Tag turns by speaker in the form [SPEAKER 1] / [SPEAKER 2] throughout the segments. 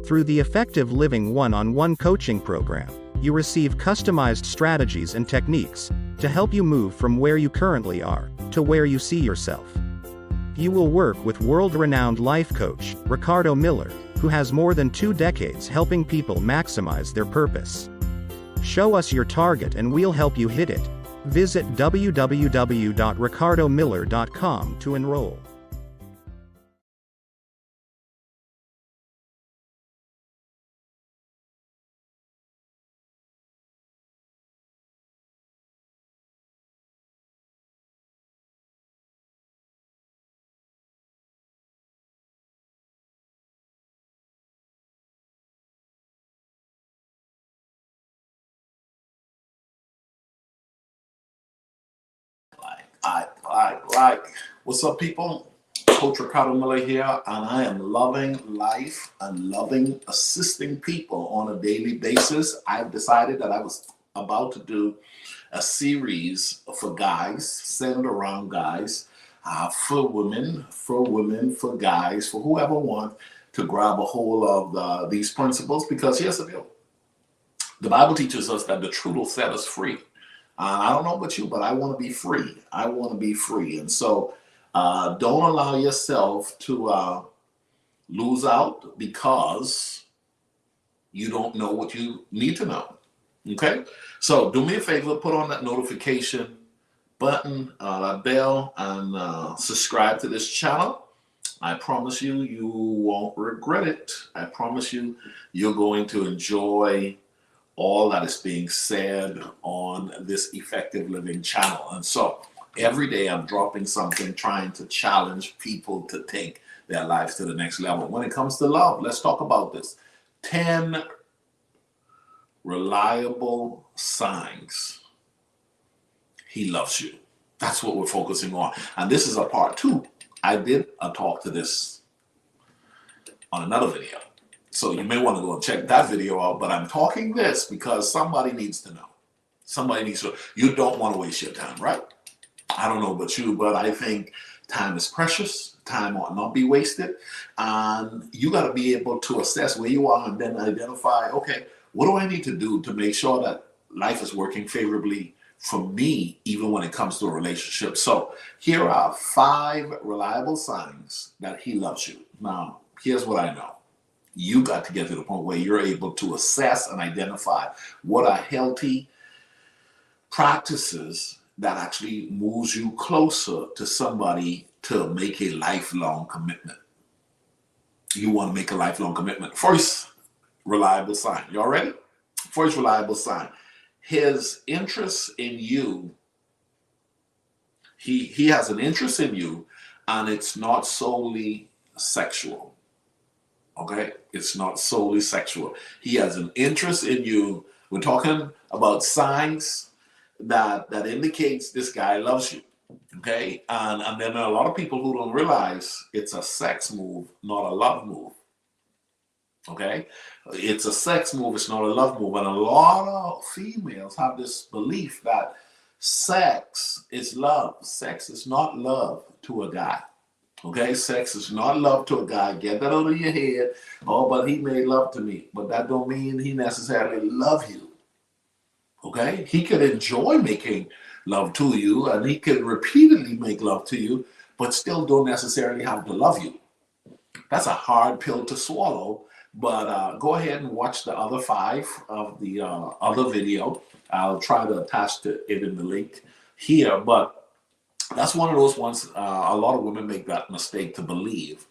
[SPEAKER 1] Through the Effective Living one-on-one coaching program, you receive customized strategies and techniques to help you move from where you currently are to where you see yourself. You will work with world-renowned life coach, Ricardo Miller, who has more than 2 decades helping people maximize their purpose. Show us your target and we'll help you hit it. Visit www.ricardomiller.com to enroll.
[SPEAKER 2] Right. What's up, people? Coach Ricardo Miller here, and I am loving life and loving assisting people on a daily basis. I've decided that I was about to do a series for guys, centered around guys, for women, for guys, for whoever wants to grab a hold of these principles, because here's the deal. The Bible teaches us that the truth will set us free. I don't know about you, but I want to be free. I want to be free. And so don't allow yourself to lose out because you don't know what you need to know. Okay? So do me a favor, put on that notification button, that bell, and subscribe to this channel. I promise you, you won't regret it. I promise you, you're going to enjoy all that is being said on this Effective Living channel. And so every day I'm dropping something, trying to challenge people to take their lives to the next level. When it comes to love, let's talk about this. 10 reliable signs he loves you. That's what we're focusing on. And this is a part 2. I did a talk to this on another video. So you may want to go and check that video out, but I'm talking this because somebody needs to know. Somebody needs to. You don't want to waste your time, right? I don't know about you, but I think time is precious. Time ought not be wasted. And you got to be able to assess where you are and then identify, okay, what do I need to do to make sure that life is working favorably for me, even when it comes to a relationship? So here are 5 reliable signs that he loves you. Now, here's what I know. You got to get to the point where you're able to assess and identify what are healthy practices that actually moves you closer to somebody to make a lifelong commitment. You want to make a lifelong commitment. First reliable sign. You all ready? First reliable sign. His interest in you, he has an interest in you, and it's not solely sexual. Okay, it's not solely sexual. He has an interest in you. We're talking about signs that indicates this guy loves you. Okay, and then there are a lot of people who don't realize it's a sex move, not a love move. Okay, it's a sex move, it's not a love move. And a lot of females have this belief that sex is love. Sex is not love to a guy. Okay, sex is not love to a guy. Get that out of your head. Oh, but he made love to me. But that don't mean he necessarily love you. Okay, he could enjoy making love to you, and he could repeatedly make love to you, but still don't necessarily have to love you. That's a hard pill to swallow. But go ahead and watch the other 5 of the other video. I'll try to attach it in the link here, but that's one of those ones a lot of women make that mistake to believe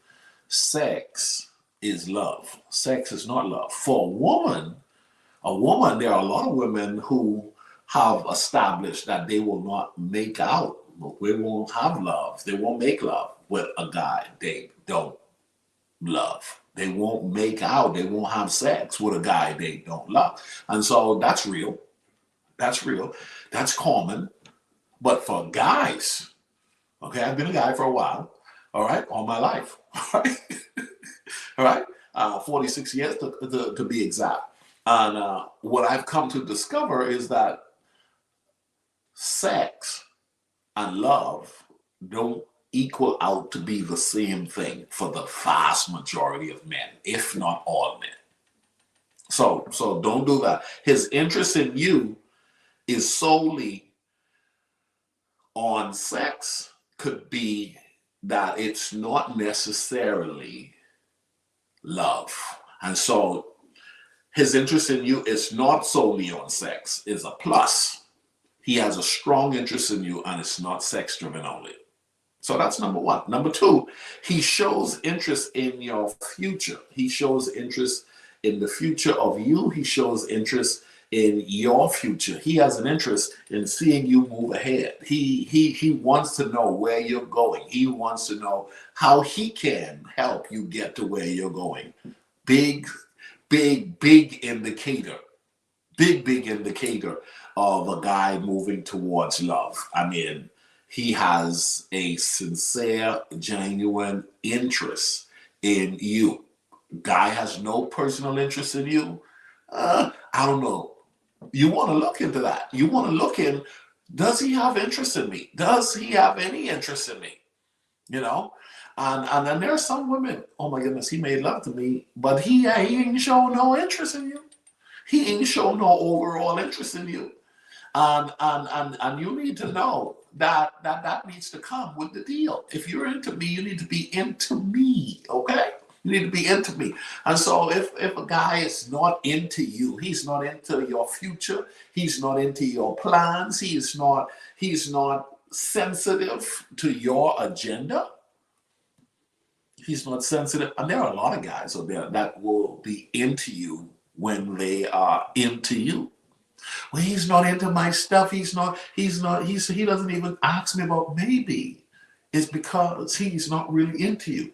[SPEAKER 2] sex is love. Sex is not love. For a woman, there are a lot of women who have established that they will not make out, they won't have love, they won't make love with a guy they don't love. They won't make out, they won't have sex with a guy they don't love. And so that's real. That's real. That's common. But for guys, okay, I've been a guy for a while, all right, all my life, all right, all right, 46 years to be exact. And what I've come to discover is that sex and love don't equal out to be the same thing for the vast majority of men, if not all men. So don't do that. His interest in you is solely on sex. Could be that it's not necessarily love. And so his interest in you is not solely on sex, is a plus. He has a strong interest in you and it's not sex driven only. So that's number one. Number two, he shows interest in your future. He shows interest in the future of you. He shows interest in your future. He has an interest in seeing you move ahead. He wants to know where you're going. He wants to know how he can help you get to where you're going. Big, big indicator. Big indicator of a guy moving towards love. I mean, he has a sincere, genuine interest in you. Guy has no personal interest in you. I don't know. You want to look into that. You want to look in, does he have interest in me? Does he have any interest in me? You know? And then there are some women, oh my goodness, he made love to me, but he ain't show no interest in you. He ain't show no overall interest in you. And you need to know that needs to come with the deal. If you're into me, you need to be into me, okay? You need to be into me. And so if a guy is not into you, he's not into your future, he's not into your plans, he's not sensitive to your agenda. He's not sensitive. And there are a lot of guys out there that will be into you when they are into you. Well, he's not into my stuff. He doesn't even ask me about, maybe it's because he's not really into you.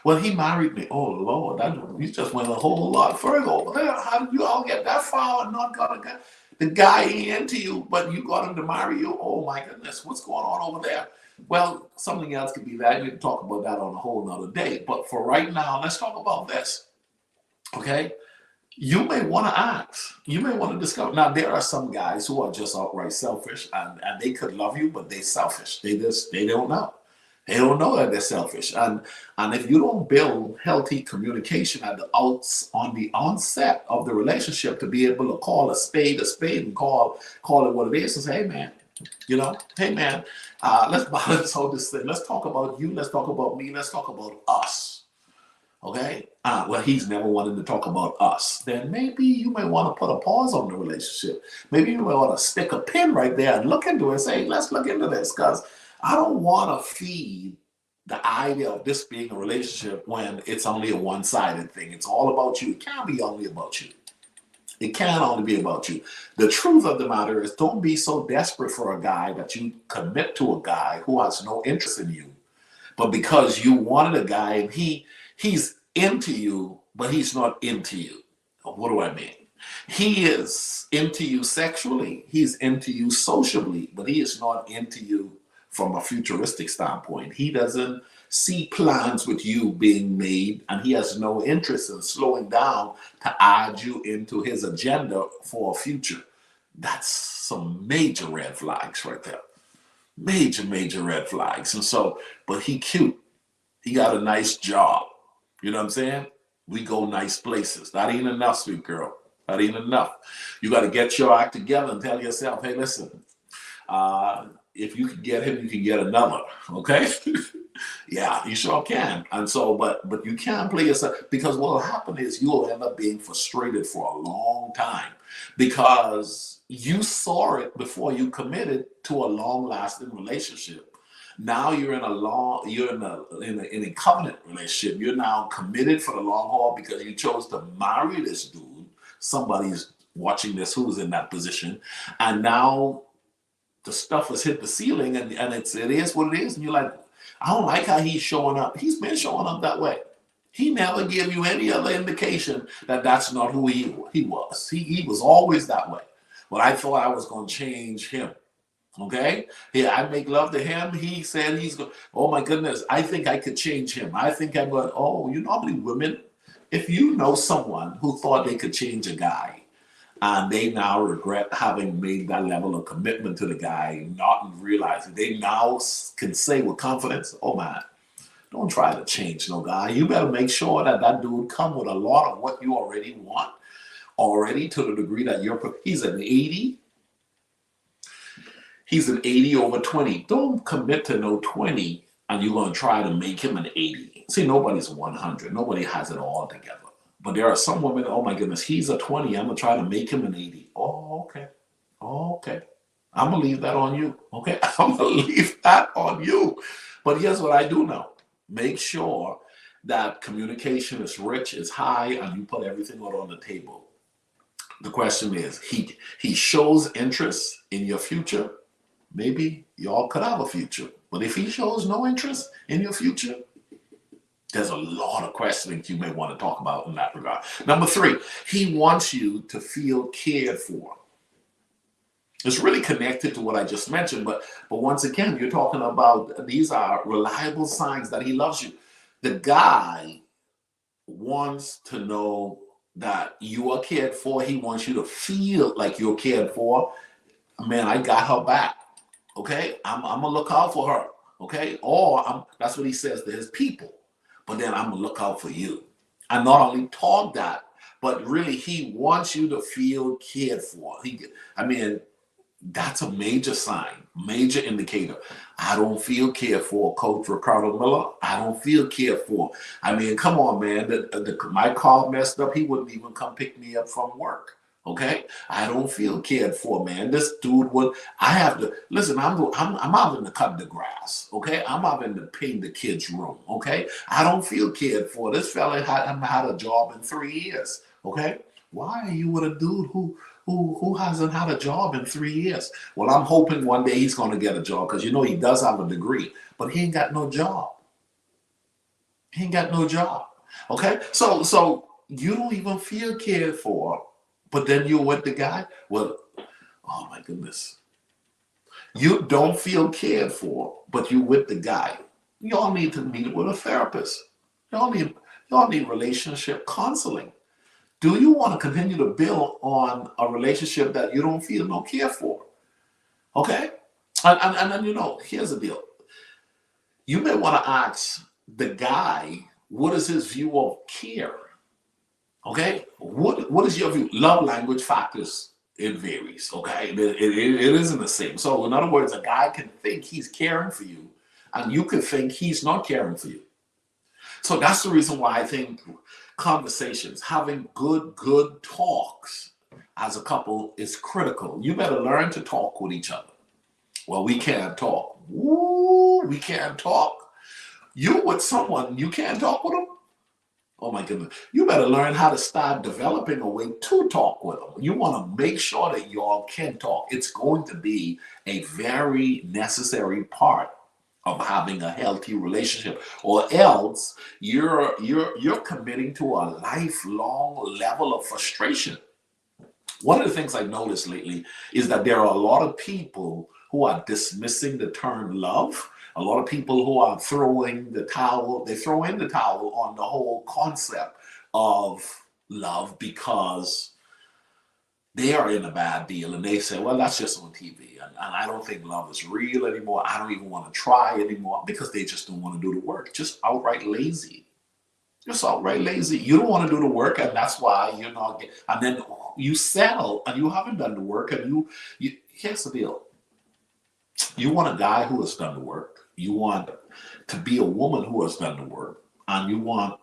[SPEAKER 2] Well, he married me. Oh Lord, you just went a whole lot further over there. How did you all get that far and not got a guy? The guy ain't into you, but you got him to marry you. Oh my goodness, what's going on over there? Well, something else could be that. We can talk about that on a whole nother day. But for right now, let's talk about this. Okay? You may want to ask. You may want to discover. Now, there are some guys who are just outright selfish, and they could love you, but they're selfish. They don't know. They don't know that they're selfish. And if you don't build healthy communication on the onset of the relationship to be able to call a spade and call it what it is and say, hey man, hey man, let's balance out this thing. Let's talk about you. Let's talk about me. Let's talk about us. Okay? Well, he's never wanted to talk about us. Then maybe you may want to put a pause on the relationship. Maybe you may want to stick a pin right there and look into it and say, let's look into this, because I don't want to feed the idea of this being a relationship when it's only a one-sided thing. It's all about you. It can't be only about you. It can only be about you. The truth of the matter is, don't be so desperate for a guy that you commit to a guy who has no interest in you. But because you wanted a guy and he's into you, but he's not into you. What do I mean? He is into you sexually. He's into you socially, but he is not into you from a futuristic standpoint. He doesn't see plans with you being made, and he has no interest in slowing down to add you into his agenda for a future. That's some major red flags right there. Major red flags. And so, but he cute. He got a nice job. You know what I'm saying? We go nice places. That ain't enough, sweet girl. That ain't enough. You got to get your act together and tell yourself, hey, listen, if you can get him, you can get another. Okay? Yeah, you sure can. And so, but you can't play yourself, because what will happen is you'll end up being frustrated for a long time because you saw it before you committed to a long-lasting relationship. Now you're in a covenant relationship. You're now committed for the long haul because you chose to marry this dude. Somebody's watching this who's in that position, and now the stuff has hit the ceiling, and it is what it is. And you're like, I don't like how he's showing up. He's been showing up that way. He never gave you any other indication that that's not who he was. He was always that way. Well, I thought I was going to change him. Okay? Yeah, I make love to him. He said he's going, oh my goodness, I think I could change him. I think I'm going, oh, you normally women, if you know someone who thought they could change a guy and they now regret having made that level of commitment to the guy, not realizing, they now can say with confidence, oh man, don't try to change no guy. You better make sure that dude come with a lot of what you already want. already to the degree that he's an 80. He's an 80 over 20. Don't commit to no 20 and you're going to try to make him an 80. See, nobody's 100. Nobody has it all together. But there are some women, oh my goodness, he's a 20. I'm going to try to make him an 80. Oh, okay. Oh, okay. I'm going to leave that on you. Okay. I'm going to leave that on you. But here's what I do know. Make sure that communication is rich, is high, and you put everything out on the table. The question is, he shows interest in your future. Maybe y'all could have a future. But if he shows no interest in your future, there's a lot of questions you may want to talk about in that regard. Number 3, he wants you to feel cared for. It's really connected to what I just mentioned, but once again, you're talking about these are reliable signs that he loves you. The guy wants to know that you are cared for. He wants you to feel like you're cared for. Man, I got her back. Okay, I'm gonna look out for her. Okay, or that's what he says to his people. But then I'm gonna look out for you. I not only talk that, but really he wants you to feel cared for. That's a major sign, major indicator. I don't feel cared for, Coach Ricardo Miller. I don't feel cared for. I mean, come on, man. My car messed up. He wouldn't even come pick me up from work. Okay, I don't feel cared for, man. This dude would. I have to listen. I'm out in the cut the grass. Okay, I'm out in the paint the kids' room. Okay, I don't feel cared for. This fella hasn't had a job in 3 years. Okay, why are you with a dude who hasn't had a job in 3 years? Well, I'm hoping one day he's going to get a job because he does have a degree, but he ain't got no job. He ain't got no job. Okay, so you don't even feel cared for. But then you're with the guy? Well, oh my goodness. You don't feel cared for, but you're with the guy. Y'all need to meet with a therapist. Y'all need relationship counseling. Do you want to continue to build on a relationship that you don't feel no care for? Okay? And then, here's the deal. You may want to ask the guy, what is his view of care? Okay, what is your view? Love language factors, it varies. Okay, it isn't the same. So in other words, a guy can think he's caring for you, and you could think he's not caring for you. So that's the reason why I think conversations, having good talks as a couple is critical. You better learn to talk with each other. Well, we can't talk. Woo, we can't talk. You with someone, you can't talk with them. Oh my goodness. You better learn how to start developing a way to talk with them. You want to make sure that y'all can talk. It's going to be a very necessary part of having a healthy relationship, or else you're committing to a lifelong level of frustration. One of the things I've noticed lately is that there are a lot of people who are dismissing the term love. A lot of people who are throwing in the towel on the whole concept of love because they are in a bad deal and they say, well, that's just on TV. And I don't think love is real anymore. I don't even want to try anymore because they just don't want to do the work. Just outright lazy. Just outright lazy. You don't want to do the work, and that's why you're not getting, and then you settle and you haven't done the work, and you here's the deal. You want a guy who has done the work. You want to be a woman who has done the work, and you want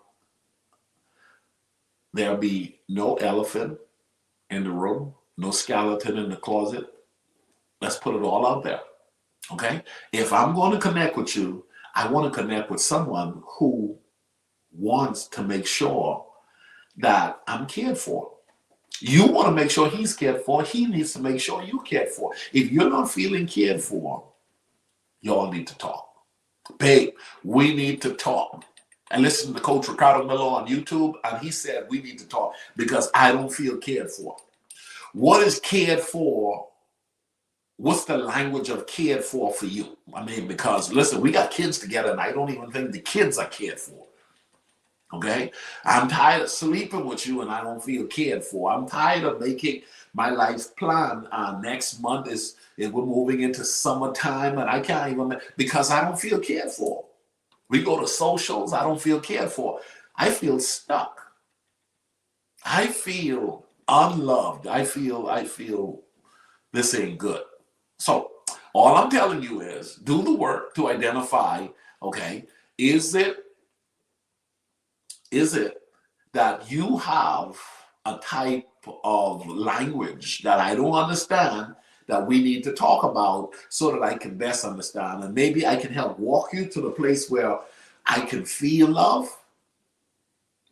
[SPEAKER 2] there be no elephant in the room, no skeleton in the closet. Let's put it all out there. Okay? If I'm going to connect with you, I want to connect with someone who wants to make sure that I'm cared for. You want to make sure he's cared for. He needs to make sure you cared for. If you're not feeling cared for, y'all need to talk. Babe, we need to talk. And listen to Coach Ricardo Miller on YouTube, and he said we need to talk because I don't feel cared for. What is cared for? What's the language of cared for you? I mean, because listen, we got kids together, and I don't even think the kids are cared for. Okay? I'm tired of sleeping with you, and I don't feel cared for. I'm tired of making my life's plan. Next month is we're moving into summertime, and I can't even, because I don't feel cared for. We go to socials, I don't feel cared for. I feel stuck. I feel unloved. I feel this ain't good. So all I'm telling you is do the work to identify, okay, is it that you have a type of language that I don't understand that we need to talk about so that I can best understand? And maybe I can help walk you to the place where I can feel love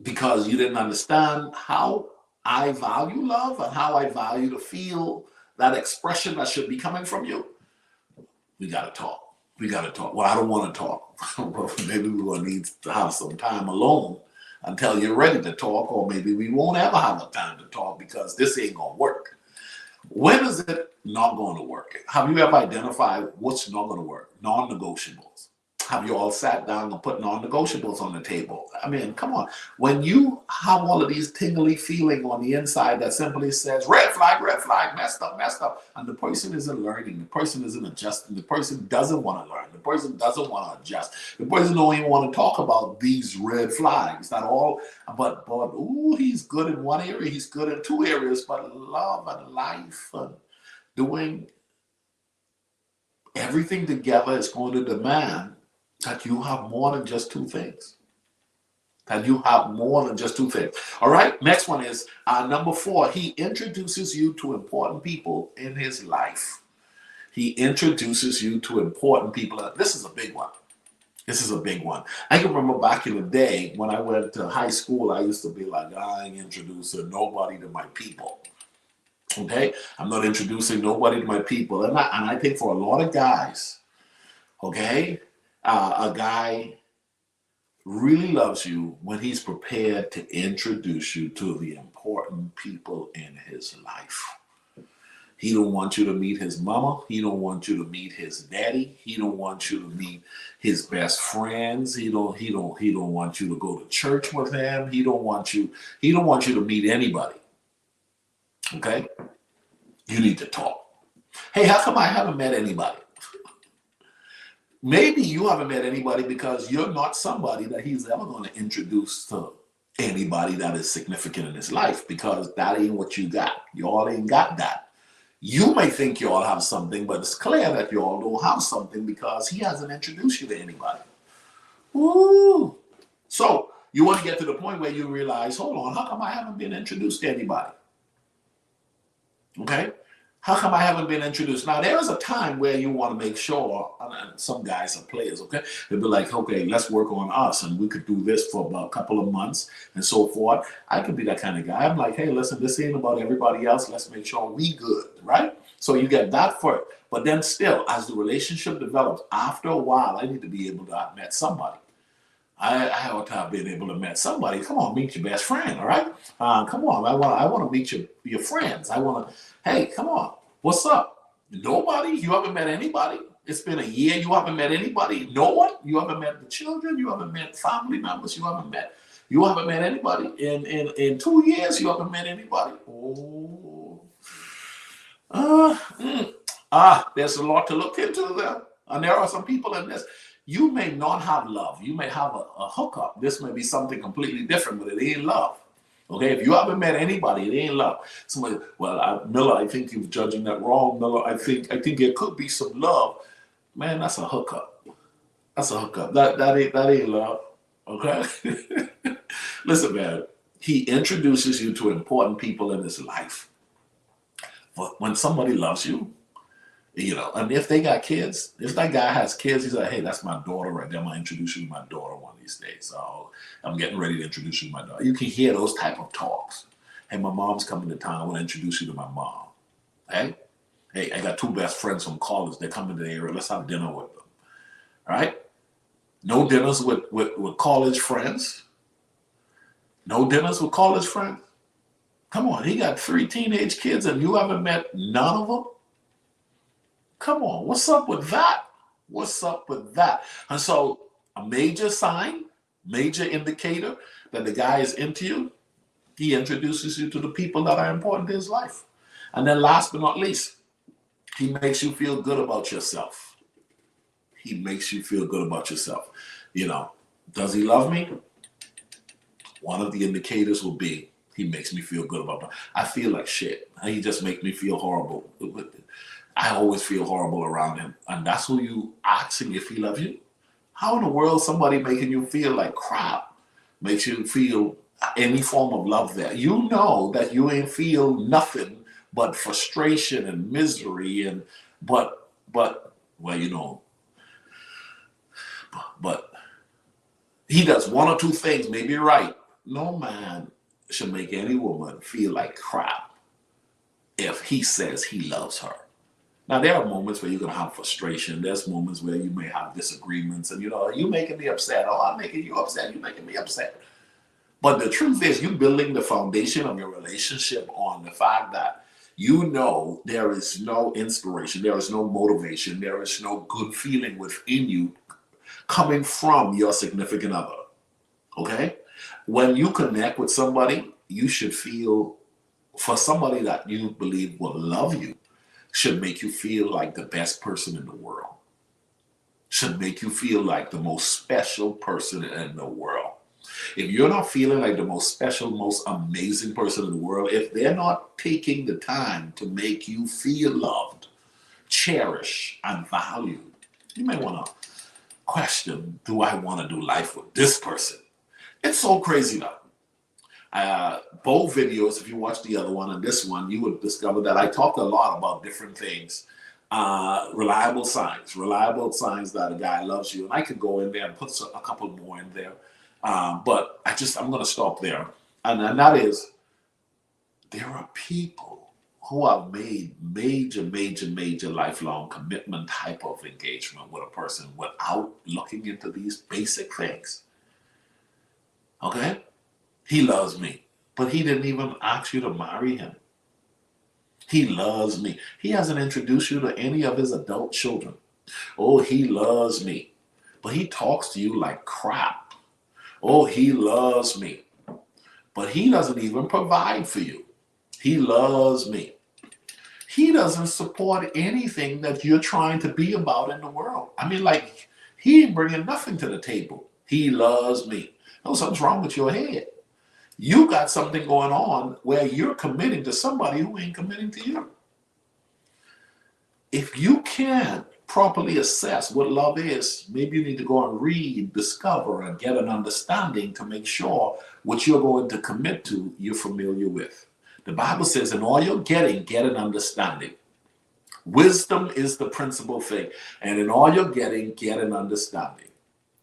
[SPEAKER 2] because you didn't understand how I value love and how I value to feel that expression that should be coming from you. We got to talk. We got to talk. Well, I don't want to talk. Well, maybe we're going to need to have some time alone until you're ready to talk, or maybe we won't ever have a time to talk because this ain't going to work. When is it not going to work? Have you ever identified what's not going to work? Non-negotiables. Have you all sat down and put non-negotiables on the table? I mean, come on. When you have all of these tingly feeling on the inside that simply says, red flag, messed up, and the person isn't learning, the person isn't adjusting, the person doesn't want to learn, the person doesn't want to adjust, the person don't even want to talk about these red flags, not all, but ooh, he's good in one area, he's good in two areas, but love and life and doing everything together is going to demand that you have more than just two things. That you have more than just two things. All right, next one is number 4. He introduces you to important people in his life. He introduces you to important people. This is a big one. This is a big one. I can remember back in the day when I went to high school, I used to be like, I ain't introducing nobody to my people. Okay, I'm not introducing nobody to my people. And I think for a lot of guys, okay, a guy really loves you when he's prepared to introduce you to the important people in his life. He don't want you to meet his mama. He don't want you to meet his daddy. He don't want you to meet his best friends. He don't want you to go to church with him. He don't want you to meet anybody. Okay? You need to talk. Hey, how come I haven't met anybody? Maybe you haven't met anybody because you're not somebody that he's ever going to introduce to anybody that is significant in his life, because that ain't what you got. Y'all ain't got that. You may think y'all have something, but it's clear that y'all don't have something because he hasn't introduced you to anybody. Ooh. So you want to get to the point where you realize, hold on, how come I haven't been introduced to anybody? Okay? How come I haven't been introduced? Now, there is a time where you want to make sure, and some guys are players, okay? They'll be like, okay, let's work on us, and we could do this for about a couple of months and so forth. I could be that kind of guy. I'm like, hey, listen, this ain't about everybody else. Let's make sure we good, right? So you get that first. But then still, as the relationship develops, after a while, I need to be able to have met somebody. I ought to have been able to met somebody. Come on, meet your best friend, all right? Come on, I want to meet your friends. I want to, hey, come on, what's up? Nobody? You haven't met anybody? It's been a year, you haven't met anybody? No one? You haven't met the children? You haven't met family members? You haven't met anybody? In 2 years, you haven't met anybody? Oh. There's a lot to look into there. And there are some people in this. You may not have love. You may have a hookup. This may be something completely different, but it ain't love. Okay, if you haven't met anybody, it ain't love. Somebody, well, Miller, I think you're judging that wrong, Miller. I think there could be some love. Man, that's a hookup. That's a hookup. That ain't love. Okay. Listen, man. He introduces you to important people in his life. But when somebody loves you, you know, and if they got kids, if that guy has kids, he's like, hey, that's my daughter right there. I'm going to introduce you to my daughter one of these days. So I'm getting ready to introduce you to my daughter. You can hear those type of talks. Hey, my mom's coming to town. I want to introduce you to my mom. Hey, I got 2 best friends from college. They're coming to the area. Let's have dinner with them. All right? No dinners with college friends. No dinners with college friends. Come on, he got 3 teenage kids and you haven't met none of them? Come on, what's up with that? What's up with that? And so a major sign, major indicator that the guy is into you, he introduces you to the people that are important in his life. And then last but not least, he makes you feel good about yourself. He makes you feel good about yourself. You know, does he love me? One of the indicators will be He makes me feel good about that. I feel like shit. He just makes me feel horrible. I always feel horrible around him. And that's who you asking if he loves you? How in the world somebody making you feel like crap makes you feel any form of love there? You know that you ain't feel nothing but frustration and misery but well, you know, but he does one or two things, maybe you're right. No man should make any woman feel like crap if he says he loves her. Now, there are moments where you're going to have frustration. There's moments where you may have disagreements and, you know, you making me upset. Oh, I'm making you upset. You're making me upset. But the truth is, you're building the foundation of your relationship on the fact that you know there is no inspiration, there is no motivation, there is no good feeling within you coming from your significant other. Okay? When you connect with somebody, you should feel, for somebody that you believe will love you, should make you feel like the best person in the world. Should make you feel like the most special person in the world. If you're not feeling like the most special, most amazing person in the world, if they're not taking the time to make you feel loved, cherished, and valued, you may want to question, do I want to do life with this person? It's so crazy now. Both videos, if you watch the other one and this one, you would discover that I talked a lot about different things. Reliable signs that a guy loves you. And I could go in there and put a couple more in there. But I'm going to stop there. And that is, there are people who have made major lifelong commitment type of engagement with a person without looking into these basic things. Okay? He loves me, but he didn't even ask you to marry him. He loves me. He hasn't introduced you to any of his adult children. Oh, he loves me, but he talks to you like crap. Oh, he loves me, but he doesn't even provide for you. He loves me. He doesn't support anything that you're trying to be about in the world. I mean, like, he ain't bringing nothing to the table. He loves me. No, something's wrong with your head. You got something going on where you're committing to somebody who ain't committing to you. If you can't properly assess what love is, maybe you need to go and read, discover, and get an understanding to make sure what you're going to commit to, you're familiar with. The Bible says, in all you're getting, get an understanding. Wisdom is the principal thing. And in all you're getting, get an understanding.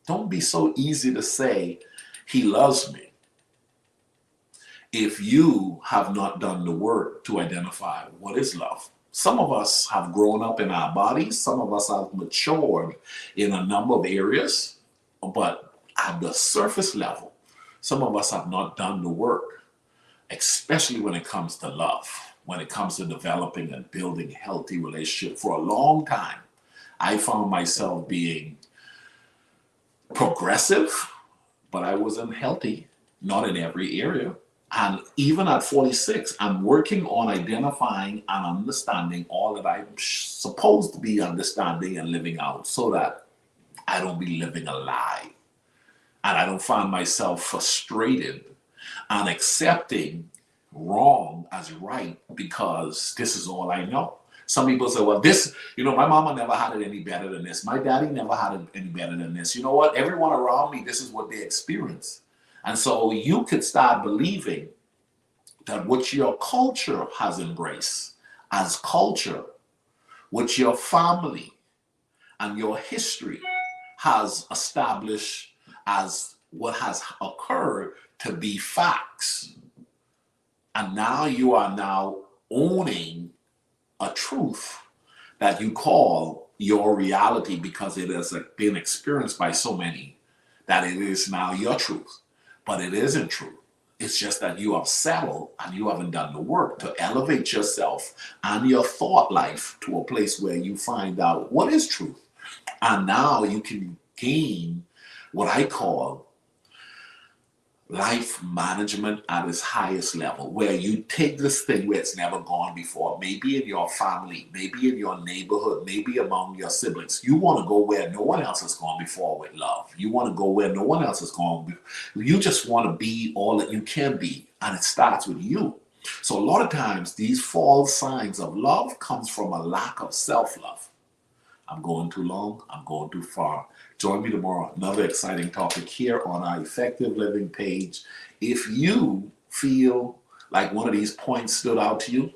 [SPEAKER 2] Don't be so easy to say, he loves me, if you have not done the work to identify what is love. Some of us have grown up in our bodies. Some of us have matured in a number of areas. But at the surface level, some of us have not done the work, especially when it comes to love, when it comes to developing and building healthy relationships. For a long time, I found myself being progressive, but I wasn't healthy, not in every area. And even at 46, I'm working on identifying and understanding all that I'm supposed to be understanding and living out so that I don't be living a lie. And I don't find myself frustrated and accepting wrong as right because this is all I know. Some people say, well, this, my mama never had it any better than this. My daddy never had it any better than this. You know what? Everyone around me, this is what they experience. And so you could start believing that what your culture has embraced as culture, what your family and your history has established as what has occurred to be facts. And now you are now owning a truth that you call your reality because it has been experienced by so many that it is now your truth. But it isn't true. It's just that you have settled and you haven't done the work to elevate yourself and your thought life to a place where you find out what is truth. And now you can gain what I call life management at its highest level, where you take this thing where it's never gone before, maybe in your family, maybe in your neighborhood, maybe among your siblings. You want to go where no one else has gone before with love. You want to go where no one else has gone before. You just want to be all that you can be, and it starts with you. So a lot of times these false signs of love comes from a lack of self-love. I'm going too long. I'm going too far. Join me tomorrow. Another exciting topic here on our Effective Living page. If you feel like one of these points stood out to you,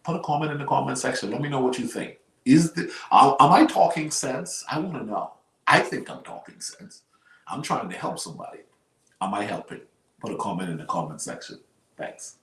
[SPEAKER 2] put a comment in the comment section. Let me know what you think. Am I talking sense? I want to know. I think I'm talking sense. I'm trying to help somebody. Am I helping? Put a comment in the comment section. Thanks.